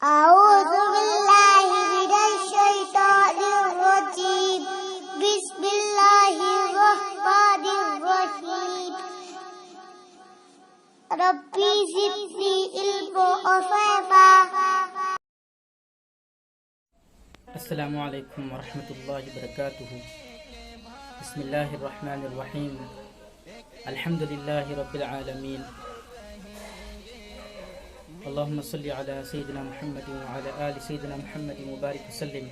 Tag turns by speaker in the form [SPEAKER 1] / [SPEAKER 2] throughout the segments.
[SPEAKER 1] أعوذ بالله من الشيطان الرجيم بسم الله الرحمن الرحيم ربي زدني علما وفهما
[SPEAKER 2] السلام علیکم ورحمۃ اللہ وبرکاتہ. بسم اللہ الرحمن الرحیم. الحمد للہ رب العالمین. اللہم صلی علی سیدنا محمد وعلی آل سیدنا محمد مبارک وسلم.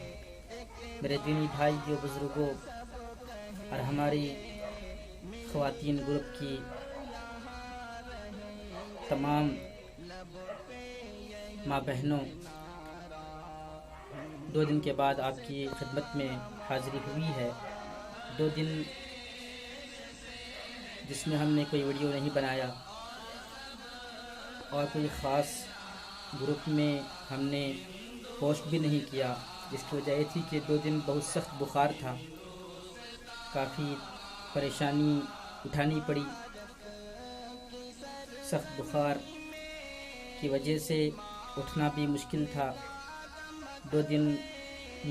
[SPEAKER 2] میرے دینی بھائیوں، بزرگوں اور ہماری خواتین گروپ کی تمام ماں بہنوں، 2 دن کے بعد آپ کی خدمت میں حاضری ہوئی ہے. 2 دن جس میں ہم نے کوئی ویڈیو نہیں بنایا اور کوئی خاص گروپ میں ہم نے پوسٹ بھی نہیں کیا، جس کی وجہ یہ تھی کہ 2 دن بہت سخت بخار تھا، کافی پریشانی اٹھانی پڑی. سخت بخار کی وجہ سے اٹھنا بھی مشکل تھا. 2 دن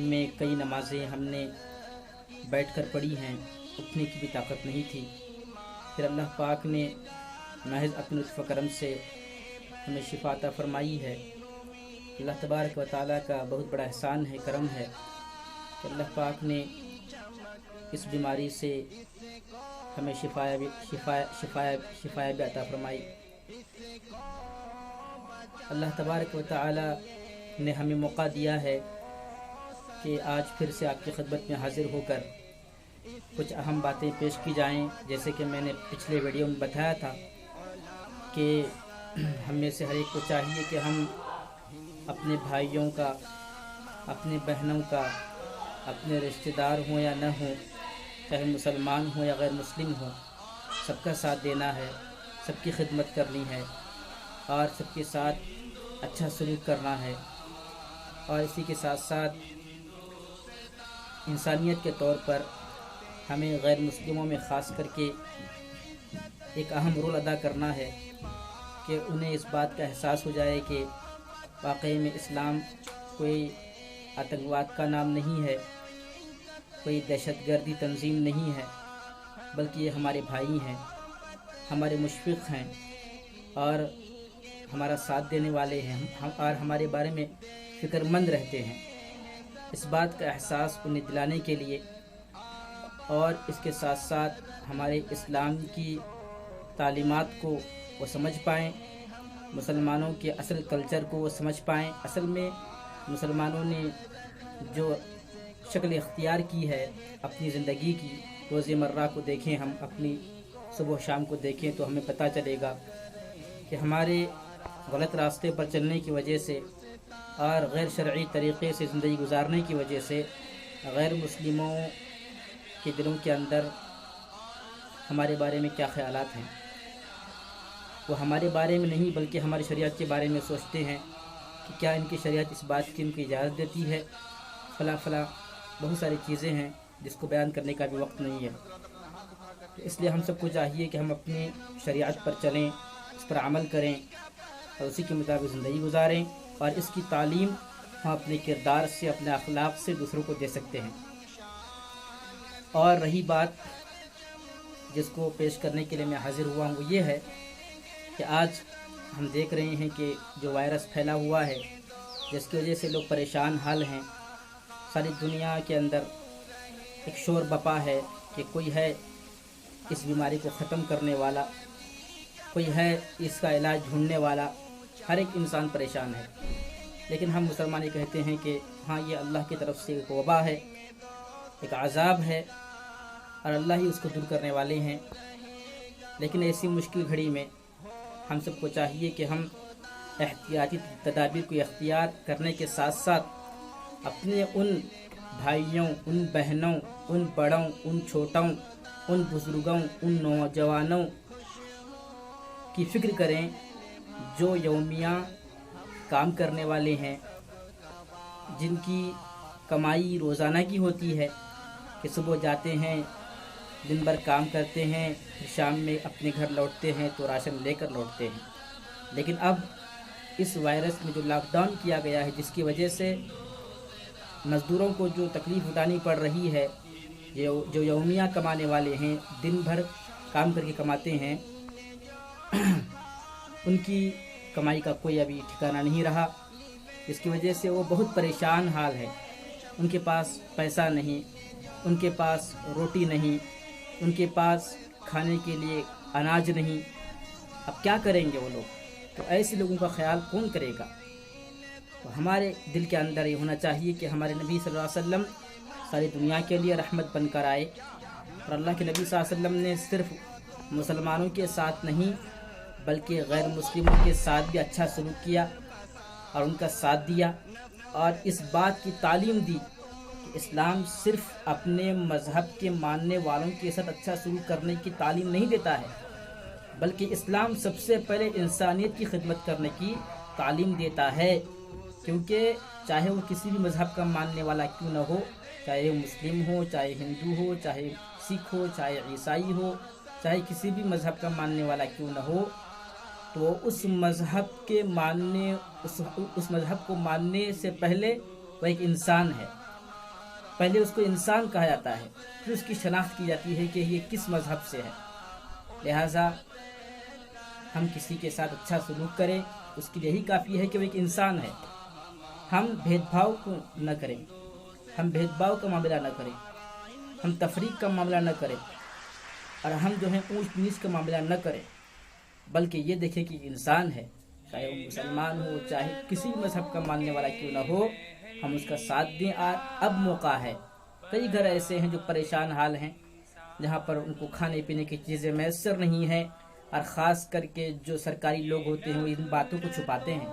[SPEAKER 2] میں کئی نمازیں ہم نے بیٹھ کر پڑھی ہیں، اٹھنے کی بھی طاقت نہیں تھی. پھر اللہ پاک نے محض اپنے لطف و کرم سے ہمیں شفا عطا فرمائی ہے. اللہ تبارک و تعالیٰ کا بہت بڑا احسان ہے، کرم ہے کہ اللہ پاک نے اس بیماری سے ہمیں شفا بھی عطا فرمائی. اللہ تبارک و تعالیٰ نے ہمیں موقع دیا ہے کہ آج پھر سے آپ کی خدمت میں حاضر ہو کر کچھ اہم باتیں پیش کی جائیں. جیسے کہ میں نے پچھلے ویڈیو میں بتایا تھا کہ ہم میں سے ہر ایک کو چاہیے کہ ہم اپنے بھائیوں کا، اپنے بہنوں کا، اپنے رشتہ دار ہوں یا نہ ہوں، چاہے مسلمان ہوں یا غیر مسلم ہوں، سب کا ساتھ دینا ہے، سب کی خدمت کرنی ہے اور سب کے ساتھ اچھا سلوک کرنا ہے. اور اسی کے ساتھ ساتھ انسانیت کے طور پر ہمیں غیر مسلموں میں خاص کر کے ایک اہم رول ادا کرنا ہے کہ انہیں اس بات کا احساس ہو جائے کہ واقعی میں اسلام کوئی آتنکواد کا نام نہیں ہے، کوئی دہشت گردی تنظیم نہیں ہے، بلکہ یہ ہمارے بھائی ہیں، ہمارے مشفق ہیں اور ہمارا ساتھ دینے والے ہیں اور ہمارے بارے میں فکر مند رہتے ہیں. اس بات کا احساس انہیں دلانے کے لیے اور اس کے ساتھ ساتھ ہمارے اسلام کی تعلیمات کو وہ سمجھ پائیں، مسلمانوں کے اصل کلچر کو وہ سمجھ پائیں. اصل میں مسلمانوں نے جو شکل اختیار کی ہے اپنی زندگی کی، روز مرہ کو دیکھیں، ہم اپنی صبح و شام کو دیکھیں تو ہمیں پتہ چلے گا کہ ہمارے غلط راستے پر چلنے کی وجہ سے اور غیر شرعی طریقے سے زندگی گزارنے کی وجہ سے غیر مسلموں کے دلوں کے اندر ہمارے بارے میں کیا خیالات ہیں. وہ ہمارے بارے میں نہیں بلکہ ہماری شریعت کے بارے میں سوچتے ہیں کہ کیا ان کی شریعت اس بات کی ان کی اجازت دیتی ہے، فلاں بہت ساری چیزیں ہیں جس کو بیان کرنے کا بھی وقت نہیں ہے. اس لیے ہم سب کو چاہیے کہ ہم اپنی شریعت پر چلیں، اس پر عمل کریں اور اسی کے مطابق زندگی گزاریں، اور اس کی تعلیم ہم اپنے کردار سے، اپنے اخلاق سے دوسروں کو دے سکتے ہیں. اور رہی بات جس کو پیش کرنے کے لیے میں حاضر ہوا ہوں، وہ یہ ہے کہ آج ہم دیکھ رہے ہیں کہ جو وائرس پھیلا ہوا ہے، جس کی وجہ سے لوگ پریشان حال ہیں. ساری دنیا کے اندر ایک شور بپا ہے کہ کوئی ہے اس بیماری کو ختم کرنے والا، کوئی ہے اس کا علاج ڈھونڈنے والا. ہر ایک انسان پریشان ہے، لیکن ہم مسلمان یہ کہتے ہیں کہ ہاں، یہ اللہ کی طرف سے ایک وبا ہے، ایک عذاب ہے اور اللہ ہی اس کو دور کرنے والے ہیں. لیکن ایسی مشکل گھڑی میں ہم سب کو چاہیے کہ ہم احتیاطی تدابیر کو اختیار کرنے کے ساتھ ساتھ اپنے ان بھائیوں، ان بہنوں، ان بڑوں، ان چھوٹوں، ان بزرگوں، ان نوجوانوں کی فکر کریں جو یومیہ کام کرنے والے ہیں، جن کی کمائی روزانہ کی ہوتی ہے کہ صبح جاتے ہیں، دن بھر کام کرتے ہیں، پھر شام میں اپنے گھر لوٹتے ہیں تو راشن لے کر لوٹتے ہیں. لیکن اب اس وائرس میں جو لاک ڈاؤن کیا گیا ہے، جس کی وجہ سے مزدوروں کو جو تکلیف اٹھانی پڑ رہی ہے، جو یومیہ کمانے والے ہیں، دن بھر کام کر کے کماتے ہیں، ان کی کمائی کا کوئی ابھی ٹھکانہ نہیں رہا، جس کی وجہ سے وہ بہت پریشان حال ہے۔ ان کے پاس پیسہ نہیں، ان کے پاس روٹی نہیں، ان کے پاس کھانے کے لیے اناج نہیں۔ اب کیا کریں گے وہ لوگ؟ تو ایسے لوگوں کا خیال کون کرے گا؟ تو ہمارے دل کے اندر یہ ہونا چاہیے کہ ہمارے نبی صلی اللہ علیہ وسلم ساری دنیا کے لیے رحمت بن کر آئے، اور اللہ کے نبی صلی اللہ علیہ وسلم نے صرف مسلمانوں کے ساتھ نہیں بلکہ غیر مسلموں کے ساتھ بھی اچھا سلوک کیا اور ان کا ساتھ دیا، اور اس بات کی تعلیم دی کہ اسلام صرف اپنے مذہب کے ماننے والوں کے ساتھ اچھا سلوک کرنے کی تعلیم نہیں دیتا ہے، بلکہ اسلام سب سے پہلے انسانیت کی خدمت کرنے کی تعلیم دیتا ہے۔ کیونکہ چاہے وہ کسی بھی مذہب کا ماننے والا کیوں نہ ہو، چاہے وہ مسلم ہو، چاہے ہندو ہو، چاہے سکھ ہو، چاہے عیسائی ہو، چاہے کسی بھی مذہب کا ماننے والا کیوں نہ ہو، تو اس مذہب کے اس مذہب کو ماننے سے پہلے وہ ایک انسان ہے۔ پہلے اس کو انسان کہا جاتا ہے، پھر اس کی شناخت کی جاتی ہے کہ یہ کس مذہب سے ہے۔ لہٰذا ہم کسی کے ساتھ اچھا سلوک کریں، اس کے لیے یہی کافی ہے کہ وہ ایک انسان ہے۔ ہم بھید بھاؤ کو نہ کریں، ہم بھید بھاؤ کا معاملہ نہ کریں، ہم تفریق کا معاملہ نہ کریں، اور ہم جو ہے اونچ نیچ کا معاملہ نہ کریں، بلکہ یہ دیکھیں کہ انسان ہے، چاہے وہ مسلمان ہو، چاہے کسی بھی مذہب کا ماننے والا کیوں نہ ہو، ہم اس کا ساتھ دیں۔ اب موقع ہے، کئی گھر ایسے ہیں جو پریشان حال ہیں، جہاں پر ان کو کھانے پینے کی چیزیں میسر نہیں ہیں، اور خاص کر کے جو سرکاری لوگ ہوتے ہیں وہ ان باتوں کو چھپاتے ہیں۔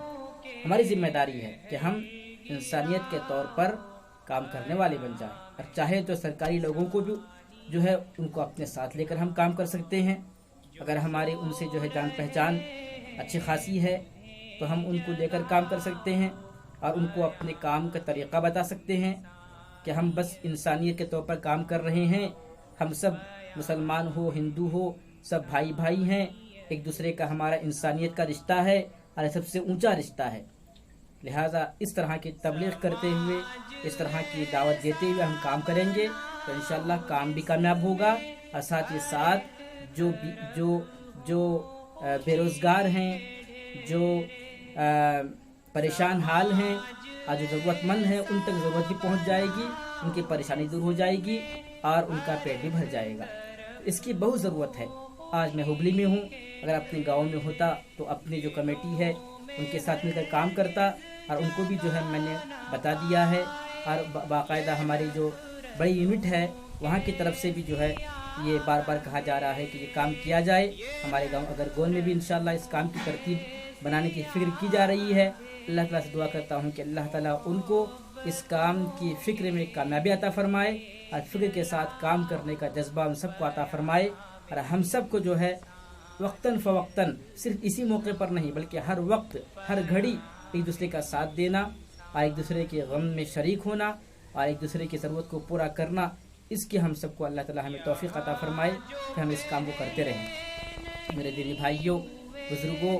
[SPEAKER 2] ہماری ذمہ داری ہے کہ ہم انسانیت کے طور پر کام کرنے والے بن جائیں، اور چاہے تو سرکاری لوگوں کو بھی جو ہے ان کو اپنے ساتھ لے کر ہم کام کر سکتے ہیں۔ اگر ہمارے ان سے جو ہے جان پہچان اچھی خاصی ہے تو ہم ان کو لے کر کام کر سکتے ہیں، اور ان کو اپنے کام کا طریقہ بتا سکتے ہیں کہ ہم بس انسانیت کے طور پر کام کر رہے ہیں، ہم سب مسلمان ہو ہندو ہو سب بھائی بھائی ہیں، ایک دوسرے کا ہمارا انسانیت کا رشتہ ہے اور یہ سب سے اونچا رشتہ ہے۔ لہٰذا اس طرح کی تبلیغ کرتے ہوئے، اس طرح کی دعوت دیتے ہوئے ہم کام کریں گے تو انشاءاللہ کام بھی کامیاب ہوگا، اور ساتھ ہی ساتھ جو بے روزگار ہیں، جو پریشان حال ہیں اور جو ضرورت مند ہیں، ان تک ضرورت بھی پہنچ جائے گی، ان کی پریشانی دور ہو جائے گی اور ان کا پیٹ بھی بھر جائے گا۔ اس کی بہت ضرورت ہے۔ آج میں ہبلی میں ہوں، اگر اپنے گاؤں میں ہوتا تو اپنی جو کمیٹی ہے ان کے ساتھ مل کر کام کرتا، اور ان کو بھی جو ہے میں نے بتا دیا ہے، اور باقاعدہ ہماری جو بڑی یونٹ ہے وہاں کی طرف سے بھی جو ہے یہ بار بار کہا جا رہا ہے کہ یہ کام کیا جائے۔ ہمارے گاؤں اگرگون میں بھی انشاءاللہ اس کام کی ترتیب بنانے کی فکر کی جا رہی ہے۔ اللہ تعالیٰ سے دعا کرتا ہوں کہ اللہ تعالیٰ ان کو اس کام کی فکر میں کامیابی عطا فرمائے، اور فکر کے ساتھ کام کرنے کا جذبہ ہم سب کو عطا فرمائے، اور ہم سب کو جو ہے وقتاً فوقتاً صرف اسی موقع پر نہیں بلکہ ہر وقت ہر گھڑی ایک دوسرے کا ساتھ دینا، اور ایک دوسرے کے غم میں شریک ہونا، اور ایک دوسرے کی ضرورت کو پورا کرنا، اس کی ہم سب کو اللہ تعالیٰ ہمیں توفیق عطا فرمائے کہ ہم اس کام کو کرتے رہیں۔ میرے دینی بھائیوں، بزرگوں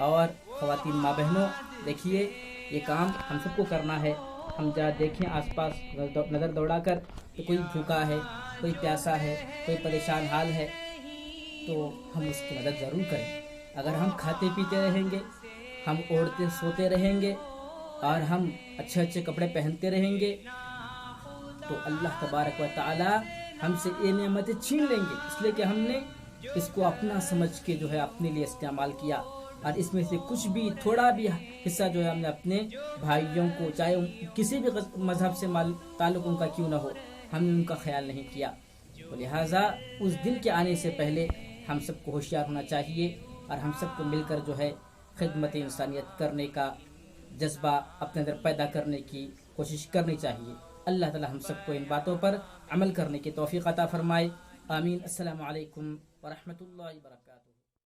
[SPEAKER 2] اور خواتین ماں بہنوں، دیکھیے یہ کام ہم سب کو کرنا ہے۔ ہم جہاں دیکھیں آس پاس نظر دوڑا کر کہ کوئی بھوکا ہے، کوئی پیاسا ہے، کوئی پریشان حال ہے، تو ہم اس کی مدد ضرور کریں۔ اگر ہم کھاتے پیتے رہیں گے، ہم اوڑھتے سوتے رہیں گے، اور ہم اچھے اچھے کپڑے پہنتے رہیں گے، تو اللہ تبارک و تعالی ہم سے یہ نعمتیں چھین لیں گے، اس لیے کہ ہم نے اس کو اپنا سمجھ کے جو ہے اپنے لیے استعمال کیا، اور اس میں سے کچھ بھی تھوڑا بھی حصہ جو ہے ہم نے اپنے بھائیوں کو، چاہے کسی بھی مذہب سے تعلق ان کا کیوں نہ ہو، ہم نے ان کا خیال نہیں کیا۔ تو لہٰذا اس دن کے آنے سے پہلے ہم سب کو ہوشیار ہونا چاہیے، اور ہم سب کو مل کر جو ہے خدمت انسانیت کرنے کا جذبہ اپنے اندر پیدا کرنے کی کوشش کرنی چاہیے۔ اللہ تعالی ہم سب کو ان باتوں پر عمل کرنے کی توفیق عطا فرمائے۔ آمین۔ السلام علیکم ورحمۃ اللہ وبرکاتہ۔